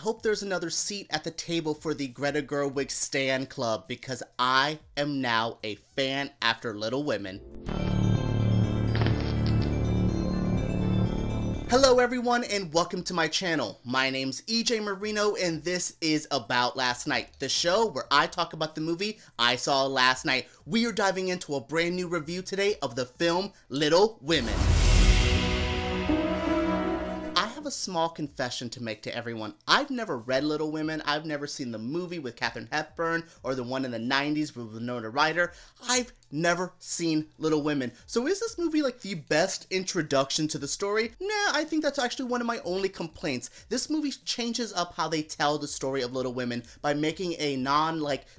hope there's another seat at the table for the Greta Gerwig Stan Club, because I am now a fan after Little Women. Hello everyone and welcome to my channel. My name's EJ Marino and this is About Last Night, the show where I talk about the movie I saw last night. We are diving into a brand new review today of the film Little Women. I have a small confession to make to everyone. I've never read Little Women. I've never seen the movie with Katharine Hepburn or the one in the 90s with Winona Ryder. I've never seen Little Women. So is this movie like the best introduction to the story? Nah, I think that's actually one of my only complaints. This movie changes up how they tell the story of Little Women by making a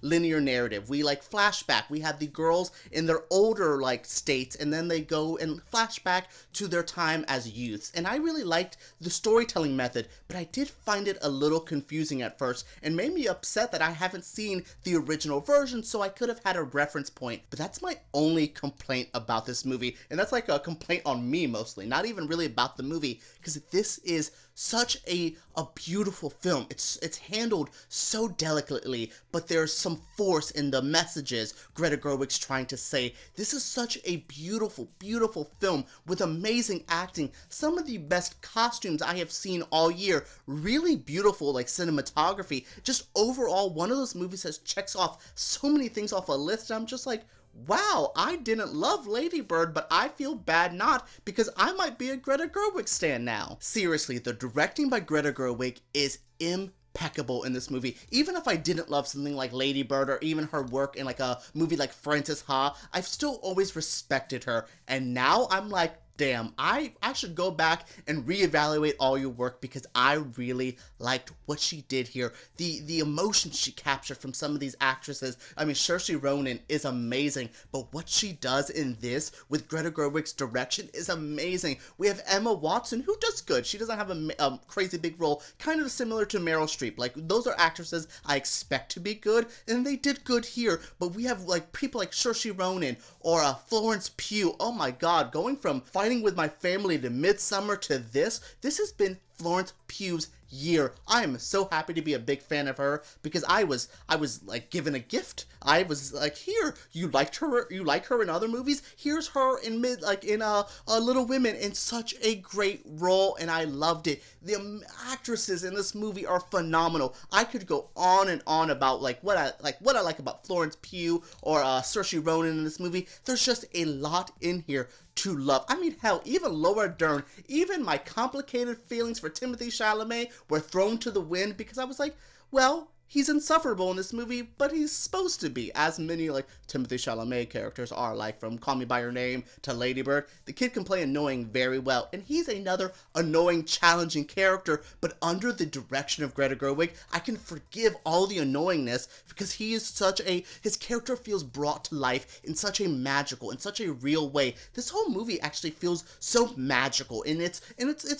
linear narrative. We flashback. We have the girls in their older states and then they go and flashback to their time as youths. And I really liked the storytelling method, but I did find it a little confusing at first and made me upset that I haven't seen the original version, so I could have had a reference point. But that's my only complaint about this movie, and that's like a complaint on me mostly, not even really about the movie, because this is such a beautiful film. It's handled so delicately, but there's some force in the messages Greta Gerwig's trying to say. This is such a beautiful, beautiful film with amazing acting, some of the best costumes I have seen all year, really beautiful cinematography. Just overall, one of those movies that checks off so many things off a list, and I'm just like, wow, I didn't love Lady Bird, but I feel bad not, because I might be a Greta Gerwig stan now. Seriously, the directing by Greta Gerwig is impeccable in this movie. Even if I didn't love something like Lady Bird or even her work in a movie like Frances Ha, I've still always respected her, and now I'm like, damn, I should go back and reevaluate all your work, because I really liked what she did here. The emotion she captured from some of these actresses. I mean, Saoirse Ronan is amazing, but what she does in this with Greta Gerwig's direction is amazing. We have Emma Watson, who does good. She doesn't have a crazy big role, kind of similar to Meryl Streep. Those are actresses I expect to be good, and they did good here. But we have people like Saoirse Ronan or Florence Pugh. Oh my god, going from Fighting with My Family to Midsommar to this has been Florence Pugh's year. I am so happy to be a big fan of her, because I was given a gift. I was here, you like her in other movies, here's her in Little Women in such a great role, and I loved it. The actresses in this movie are phenomenal. I could go on and on about what I like about Florence Pugh or Saoirse Ronan in this movie. There's just a lot in here to love. I mean, hell, even Laura Dern, even my complicated feelings for Timothée Chalamet were thrown to the wind, because I was like, well, he's insufferable in this movie, but he's supposed to be, as many Timothée Chalamet characters are, from Call Me By Your Name to Lady Bird. The kid can play annoying very well, and he's another annoying, challenging character, but under the direction of Greta Gerwig, I can forgive all the annoyingness, because he is his character feels brought to life in such a magical, in such a real way. This whole movie actually feels so magical, and it's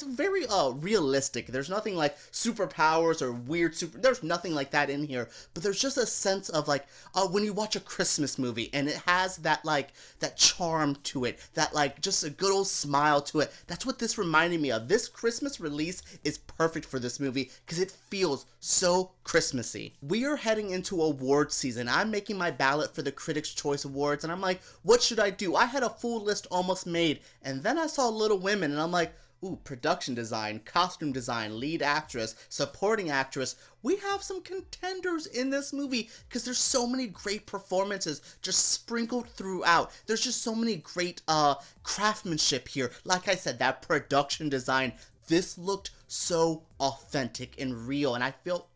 very realistic. There's nothing like superpowers or weird there's nothing like that in here, but there's just a sense of when you watch a Christmas movie and it has that that charm to it, that just a good old smile to it. That's what this reminded me of. This Christmas release is perfect for this movie, because it feels so Christmassy. We are heading into award season. I'm making my ballot for the Critics' Choice Awards, and I'm like, what should I do? I had a full list almost made, and then I saw Little Women, and I'm like, ooh, production design, costume design, lead actress, supporting actress. We have some contenders in this movie, because there's so many great performances just sprinkled throughout. There's just so many great craftsmanship here. Like I said, that production design, this looked so authentic and real, and I felt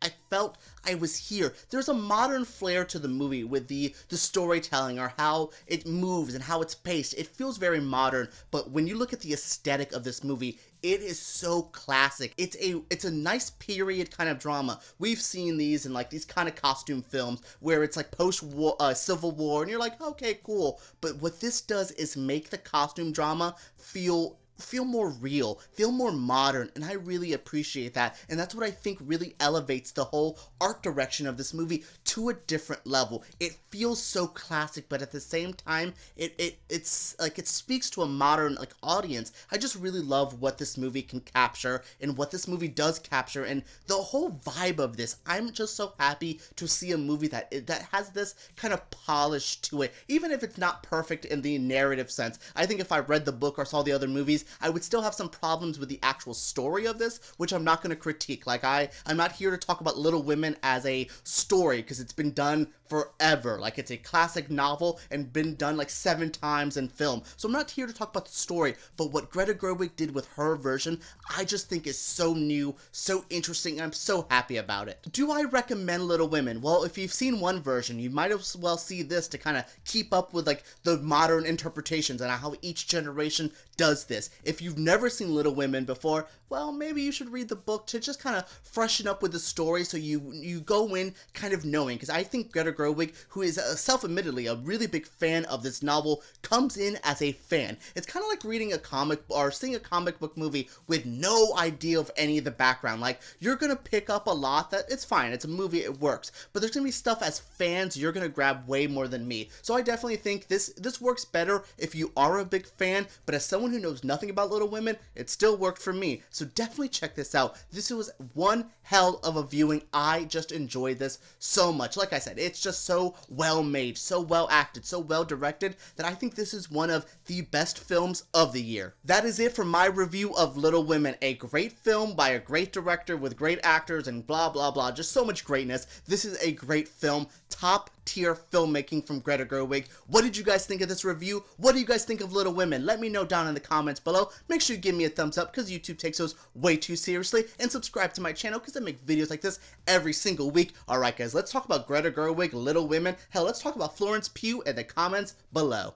I was here. There's a modern flair to the movie with the storytelling, or how it moves and how it's paced. It feels very modern, but when you look at the aesthetic of this movie, it is so classic. It's a nice period kind of drama. We've seen these in these kind of costume films where it's post-war, Civil War, and you're like, okay, cool. But what this does is make the costume drama feel feel more real, feel more modern, and I really appreciate that. And that's what I think really elevates the whole art direction of this movie to a different level. It feels so classic, but at the same time, it's like it speaks to a modern like audience. I just really love what this movie can capture and what this movie does capture, and the whole vibe of this. I'm just so happy to see a movie that has this kind of polish to it, even if it's not perfect in the narrative sense. I think if I read the book or saw the other movies, I would still have some problems with the actual story of this, which I'm not going to critique. Like, I'm not here to talk about Little Women as a story, because it's been done forever. Like, it's a classic novel and been done like 7 times in film. So I'm not here to talk about the story, but what Greta Gerwig did with her version, I just think is so new, so interesting, and I'm so happy about it. Do I recommend Little Women? Well, if you've seen one version, you might as well see this to kind of keep up with like the modern interpretations and how each generation does this. If you've never seen Little Women before, well, maybe you should read the book to just kind of freshen up with the story, so you go in kind of knowing, because I think Greta Gerwig, who is self-admittedly a really big fan of this novel, comes in as a fan. It's kind of like reading a comic or seeing a comic book movie with no idea of any of the background. Like, you're gonna pick up a lot that it's fine, it's a movie, it works, but there's gonna be stuff as fans you're gonna grab way more than me. So I definitely think this works better if you are a big fan, but as someone who knows nothing about Little Women, it still worked for me. So definitely check this out. This was one hell of a viewing. I just enjoyed this so much. Like I said, it's just so well made, so well acted, so well directed, that I think this is one of the best films of the year. That is it for my review of Little Women, a great film by a great director with great actors and blah blah blah, just so much greatness. This is a great film, top tier filmmaking from Greta Gerwig. What did you guys think of this review? What do you guys think of Little Women? Let me know down in the comments below. Make sure you give me a thumbs up, because YouTube takes those way too seriously, and subscribe to my channel, because I make videos like this every single week. Alright guys, let's talk about Greta Gerwig, Little Women. Hell, let's talk about Florence Pugh in the comments below.